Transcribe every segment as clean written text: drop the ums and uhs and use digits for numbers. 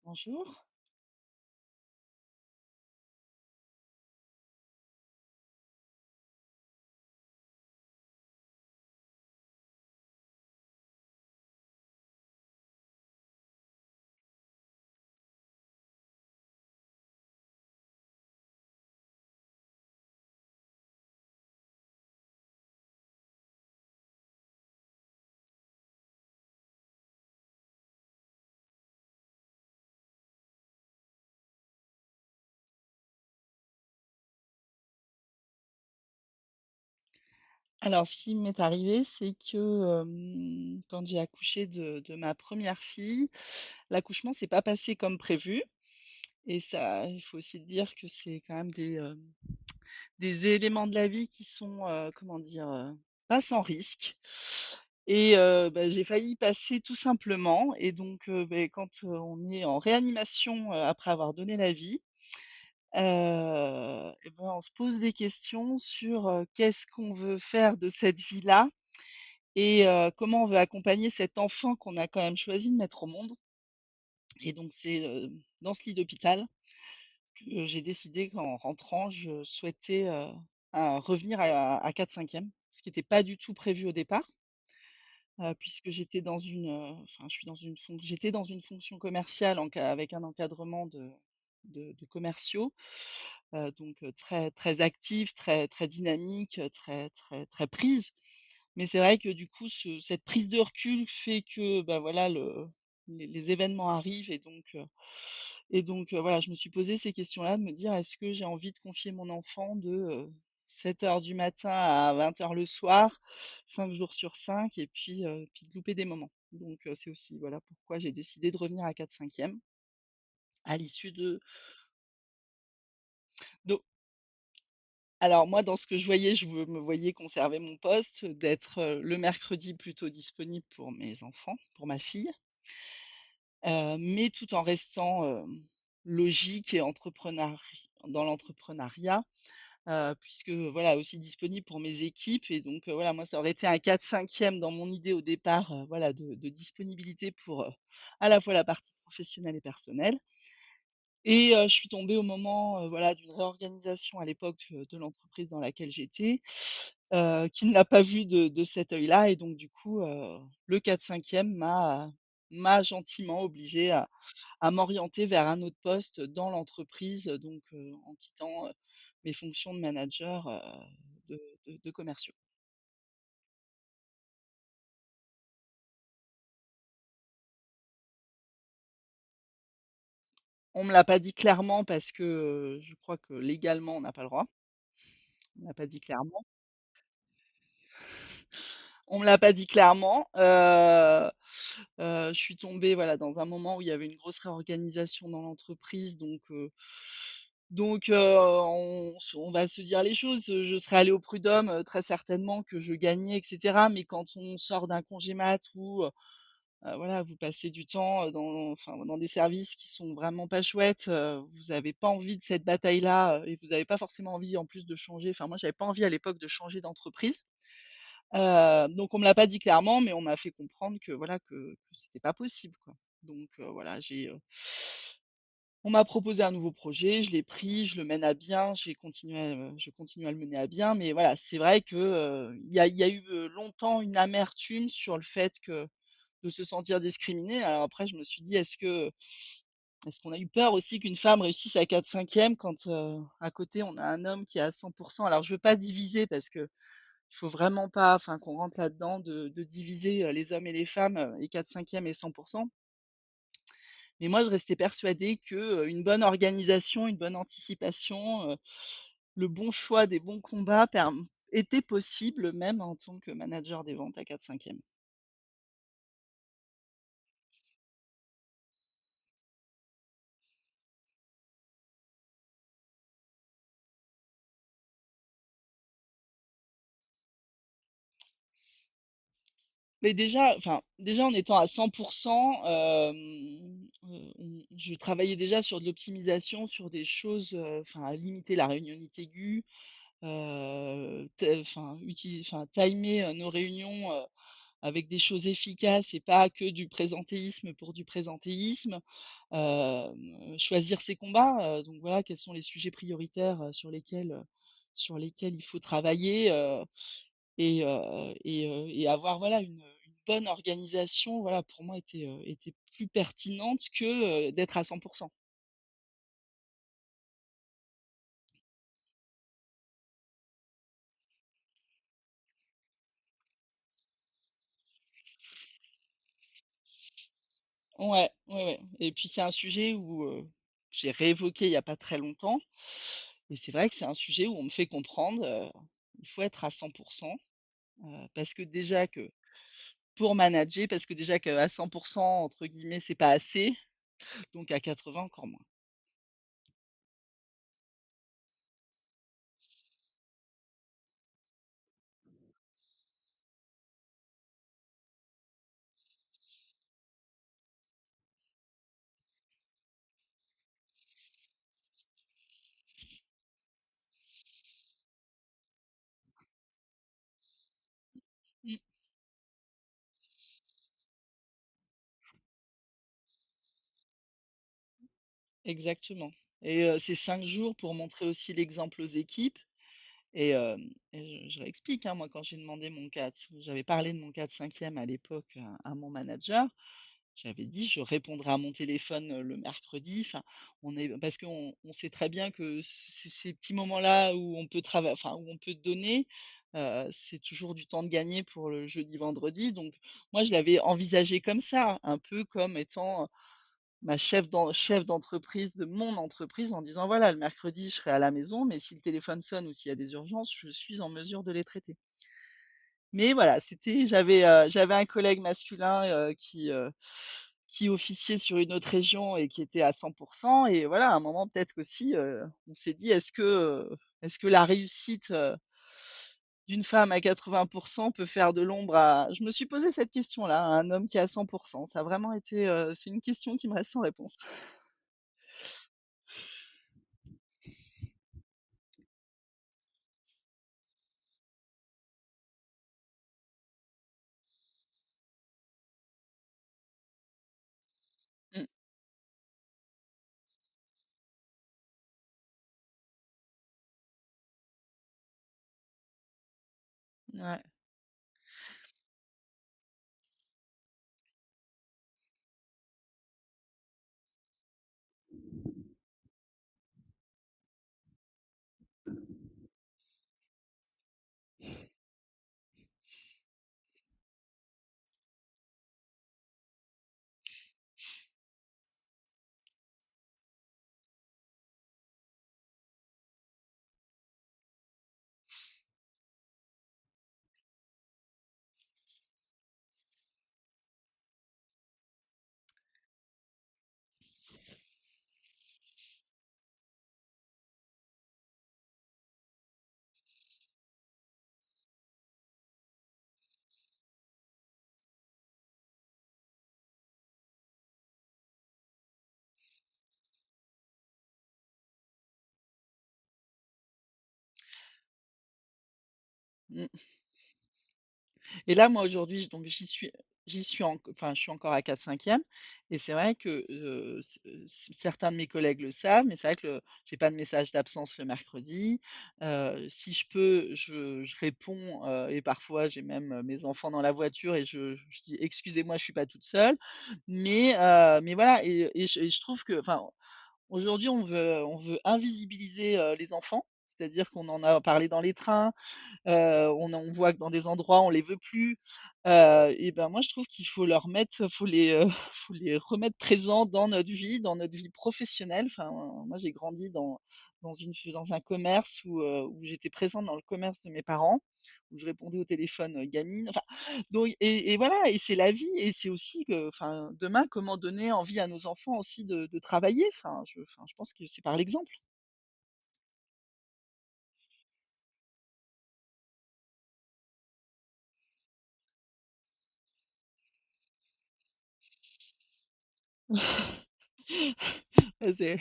Bonjour. Alors, ce qui m'est arrivé, c'est que quand j'ai accouché de ma première fille, l'accouchement s'est pas passé comme prévu. Et ça, il faut aussi dire que c'est quand même des éléments de la vie qui sont, comment dire, pas sans risque. Et bah, j'ai failli y passer tout simplement. Et donc, beh, quand on est en réanimation après avoir donné la vie, et ben, on se pose des questions sur qu'est-ce qu'on veut faire de cette vie-là et comment on veut accompagner cet enfant qu'on a quand même choisi de mettre au monde. Et donc c'est dans ce lit d'hôpital que j'ai décidé qu'en rentrant, je souhaitais revenir à 4/5e, ce qui n'était pas du tout prévu au départ, puisque j'étais dans une, enfin, je suis dans une j'étais dans une fonction commerciale avec un encadrement de commerciaux. Donc très très active, très très dynamique, très très très prise. Mais c'est vrai que du coup cette prise de recul fait que, bah, voilà les événements arrivent voilà, je me suis posé ces questions-là, de me dire: «Est-ce que j'ai envie de confier mon enfant de, 7 heures du matin à 20 heures le soir, 5 jours sur 5 et puis de louper des moments?» Donc c'est aussi, voilà, pourquoi j'ai décidé de revenir à 4/5 à l'issue de Alors moi, dans ce que je voyais, me voyais conserver mon poste, d'être, le mercredi plutôt disponible pour mes enfants, pour ma fille, mais tout en restant, logique et dans l'entrepreneuriat, puisque voilà, aussi disponible pour mes équipes. Et donc voilà, moi, ça aurait été un 4/5 dans mon idée au départ, voilà, de disponibilité pour, à la fois la partie professionnelle et personnelle. Et je suis tombée au moment, voilà, d'une réorganisation à l'époque, de l'entreprise dans laquelle j'étais, qui ne l'a pas vu de cet œil-là. Et donc du coup, le 4/5 m'a gentiment obligée à m'orienter vers un autre poste dans l'entreprise, donc en quittant, mes fonctions de manager, de commerciaux. On me l'a pas dit clairement parce que, je crois que légalement on n'a pas le droit. On me l'a pas dit clairement. On me l'a pas dit clairement. Je suis tombée, voilà, dans un moment où il y avait une grosse réorganisation dans l'entreprise, on va se dire les choses, je serais allée au prud'homme, très certainement que je gagnais et cetera. Mais quand on sort d'un congé mat où, voilà, vous passez du temps, dans des services qui sont vraiment pas chouettes, vous avez pas envie de cette bataille-là, et vous avez pas forcément envie en plus de changer. Enfin moi, j'avais pas envie à l'époque de changer d'entreprise. Donc on me l'a pas dit clairement, mais on m'a fait comprendre que voilà, que c'était pas possible, quoi. Donc voilà, on m'a proposé un nouveau projet, je l'ai pris, je le mène à bien, je continue à le mener à bien. Mais voilà, c'est vrai que, il y a eu, longtemps une amertume sur le fait que de se sentir discriminée. Alors après, je me suis dit: Est-ce qu'on a eu peur aussi qu'une femme réussisse à 4/5 quand, à côté on a un homme qui est à 100? Alors je veux pas diviser parce que il faut vraiment pas, enfin, qu'on rentre là-dedans de diviser, les hommes et les femmes, les 4/5 et 100. Mais moi, je restais persuadée que, une bonne organisation, une bonne anticipation, le bon choix des bons combats était possible même en tant que manager des ventes à 4/5. Mais déjà en étant à 100, je travaillais déjà sur de l'optimisation, sur des choses, enfin à limiter la réunionnite aiguë, timer, nos réunions, avec des choses efficaces et pas que du présentéisme pour du présentéisme. Choisir ses combats, donc voilà, quels sont les sujets prioritaires, sur lesquels il faut travailler, et avoir voilà une bonne organisation, voilà, pour moi était plus pertinente que, d'être à 100. Ouais, ouais, ouais, et puis c'est un sujet où, j'ai réévoqué il y a pas très longtemps, et c'est vrai que c'est un sujet où on me fait comprendre, il faut être à 100, parce que déjà que pour manager, parce que déjà qu'à 100 entre guillemets, c'est pas assez, donc à 80 encore moins. Mmh, exactement, et c'est 5 jours pour montrer aussi l'exemple aux équipes, et je réexplique, hein, moi quand j'ai demandé mon 4, j'avais parlé de mon 4/5e à l'époque à mon manager. J'avais dit: «Je répondrai à mon téléphone, le mercredi», enfin, on est parce qu'on sait très bien que ces petits moments-là où on peut enfin, où on peut donner, c'est toujours du temps de gagner pour le jeudi, vendredi, donc moi je l'avais envisagé comme ça, un peu comme étant ma chef d'entreprise de mon entreprise, en disant: «Voilà, le mercredi, je serai à la maison, mais si le téléphone sonne ou s'il y a des urgences, je suis en mesure de les traiter». Mais voilà, j'avais un collègue masculin, qui officiait sur une autre région et qui était à 100, et voilà, à un moment peut-être qu'aussi, on s'est dit: est-ce que la réussite, d'une femme à 80 peut faire de l'ombre à, je me suis posé cette question-là, à un homme qui est à 100. Ça a vraiment été, c'est une question qui me reste sans réponse. Mmh, ouais. Mmh. Et là, moi, aujourd'hui, donc enfin, je suis encore à 4/5, et c'est vrai que, certains de mes collègues le savent, mais c'est vrai que j'ai pas de message d'absence le mercredi. Si je peux, je réponds, et parfois j'ai même, mes enfants dans la voiture et je dis: «Excusez-moi, je suis pas toute seule». Mais voilà, et je trouve que, enfin, aujourd'hui, on veut invisibiliser, les enfants. C'est-à-dire qu'on en a parlé dans les trains. On voit que dans des endroits, on les veut plus, et ben, moi, je trouve qu'il faut leur mettre faut les, faut les remettre présents dans notre vie professionnelle. Enfin, moi, j'ai grandi dans un commerce où j'étais présente dans le commerce de mes parents, où je répondais au téléphone, gamine, enfin, donc, et voilà, et c'est la vie, et c'est aussi que, enfin, demain, comment donner envie à nos enfants aussi de travailler? Enfin, je pense que c'est par l'exemple. C'est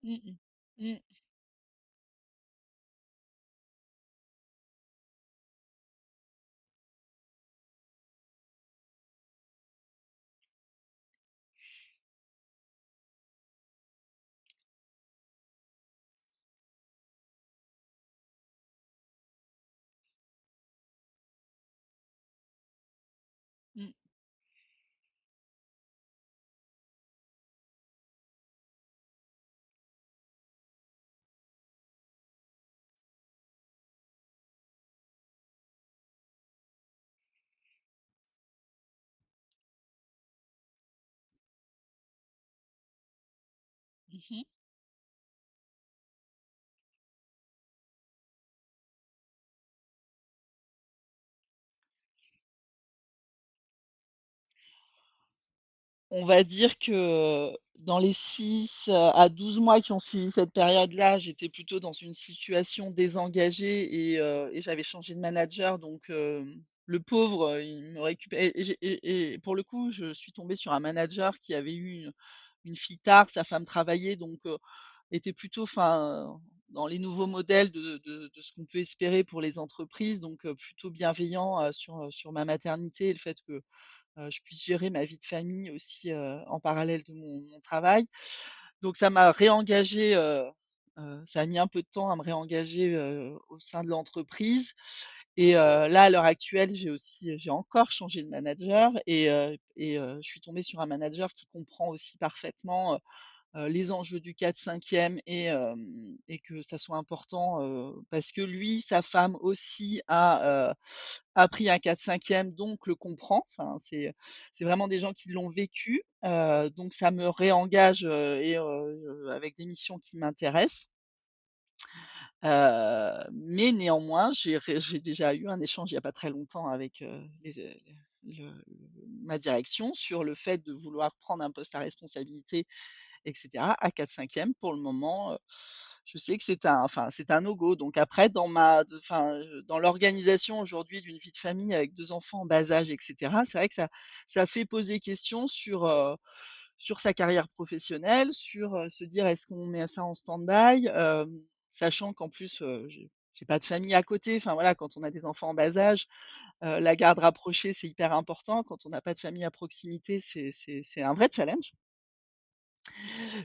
mmh mh. Mmh, mmh. Mmh. On va dire que dans les 6 à 12 mois qui ont suivi cette période-là, j'étais plutôt dans une situation désengagée et j'avais changé de manager donc le pauvre, il me récupé et pour le coup, je suis tombée sur un manager qui avait eu une fille tard, sa femme travaillait donc était plutôt enfin, dans les nouveaux modèles de ce qu'on peut espérer pour les entreprises donc plutôt bienveillant, sur ma maternité et le fait que je puisse gérer ma vie de famille aussi, en parallèle de mon travail. Donc ça m'a réengagée, ça a mis un peu de temps à me réengager, au sein de l'entreprise et là, à l'heure actuelle, j'ai encore changé de manager je suis tombée sur un manager qui comprend aussi parfaitement, les enjeux du 4/5e et que ça soit important, parce que lui, sa femme aussi a pris un 4/5e donc le comprend. Enfin, c'est vraiment des gens qui l'ont vécu, donc ça me réengage, avec des missions qui m'intéressent. Mais néanmoins, j'ai déjà eu un échange il y a pas très longtemps avec, ma direction sur le fait de vouloir prendre un poste à responsabilité et cetera, à 4/5. Pour le moment, je sais que c'est un no-go. Donc après dans l'organisation aujourd'hui d'une vie de famille avec 2 enfants en bas âge et cetera, c'est vrai que ça fait poser question sur sa carrière professionnelle, sur, se dire: «Est-ce qu'on met ça en stand-by?» Sachant qu'en plus, j'ai pas de famille à côté. Enfin voilà, quand on a des enfants en bas âge, la garde rapprochée, c'est hyper important. Quand on n'a pas de famille à proximité, c'est un vrai challenge.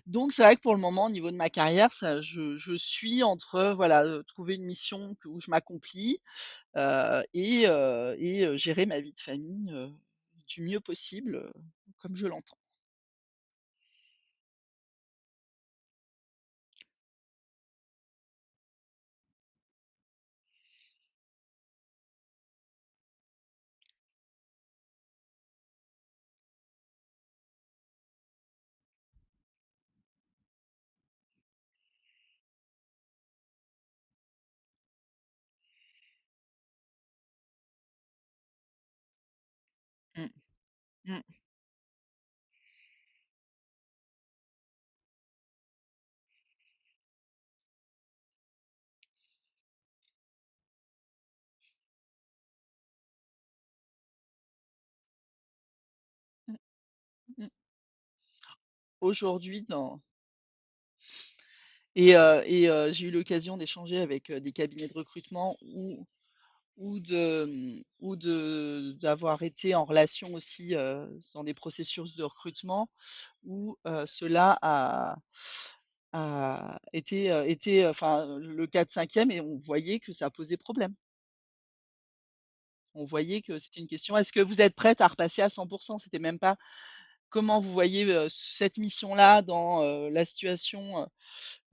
Donc c'est vrai que pour le moment, au niveau de ma carrière, je suis entre, voilà, trouver une mission où je m'accomplis, gérer ma vie de famille, du mieux possible, comme je l'entends. Mmh, mmh, mmh, mmh. Aujourd'hui dans j'ai eu l'occasion d'échanger avec, des cabinets de recrutement ou d'avoir été en relation aussi, dans des processus de recrutement où, cela a été, enfin, le 4/5 et on voyait que ça posait problème. On voyait que c'était une question: «Est-ce que vous êtes prête à repasser à 100 C'était même pas: «Comment vous voyez, cette mission-là dans, la situation,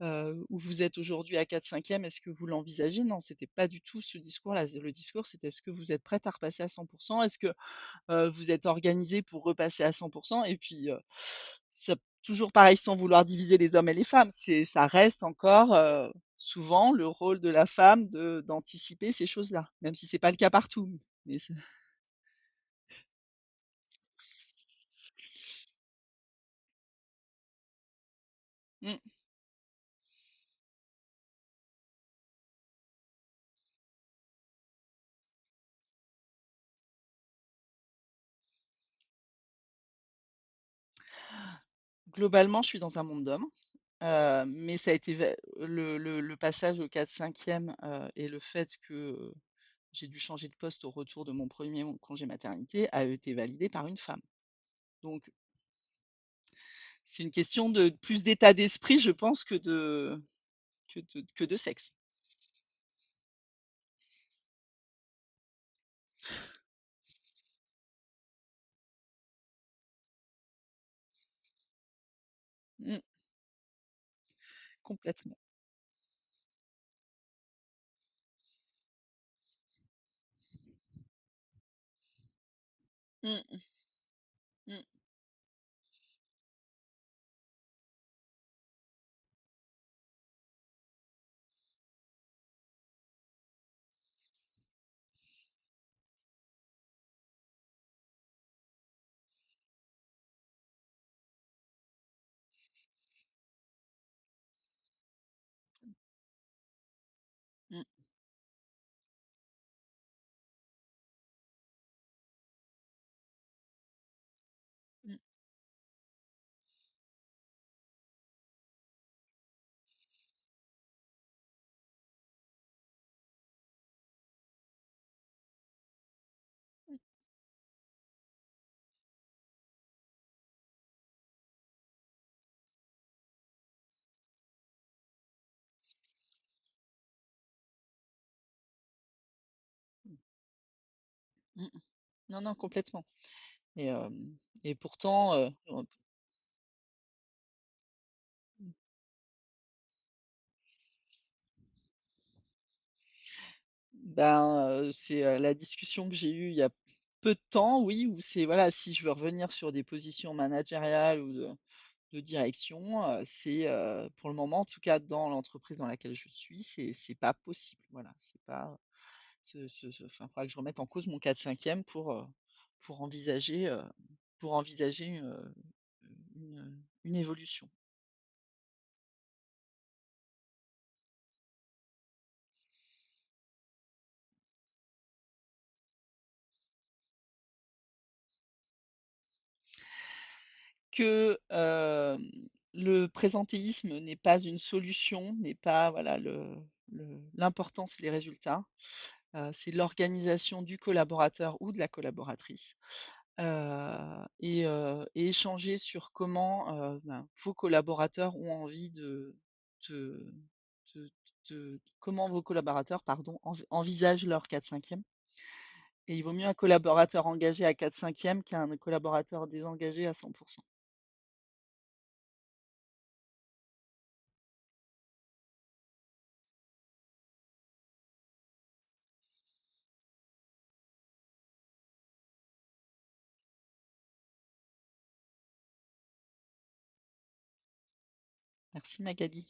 où vous êtes aujourd'hui à 4/5? Est-ce que vous l'envisagez?» Non, c'était pas du tout ce discours-là. Le discours, c'était: «Est-ce que vous êtes prête à repasser à 100? Est-ce que, vous êtes organisés pour repasser à 100?» Et puis, ça toujours pareil, sans vouloir diviser les hommes et les femmes, ça reste encore, souvent le rôle de la femme d'anticiper ces choses-là, même si c'est pas le cas partout, mais c'est mmh, globalement, je suis dans un monde d'hommes. Mais ça a été le passage au 4/5e, et le fait que, j'ai dû changer de poste au retour de mon premier congé maternité a été validé par une femme. Donc c'est une question de plus d'état d'esprit, je pense, que de sexe. Mmh, complètement. Mmh, mmh, mmh, mmh, mmh, mmh. Non, non, complètement. Et pourtant, ben, c'est, la discussion que j'ai eue il y a peu de temps, oui, où c'est voilà, si je veux revenir sur des positions managériales ou de direction, c'est, pour le moment, en tout cas dans l'entreprise dans laquelle je suis, c'est pas possible. Voilà, c'est pas enfin, faudra que je remette en cause mon 4/5e pour envisager, heu, pour envisager, une évolution. Que, le présentéisme n'est pas une solution, n'est pas voilà l'important c'est les résultats, c'est l'organisation du collaborateur ou de la collaboratrice, et échanger sur comment, ben, vos collaborateurs ont envie de de comment vos collaborateurs, pardon, envisagent leur 4/5e, et il vaut mieux un collaborateur engagé à 4/5e qu'un collaborateur désengagé à 100. Merci Magali.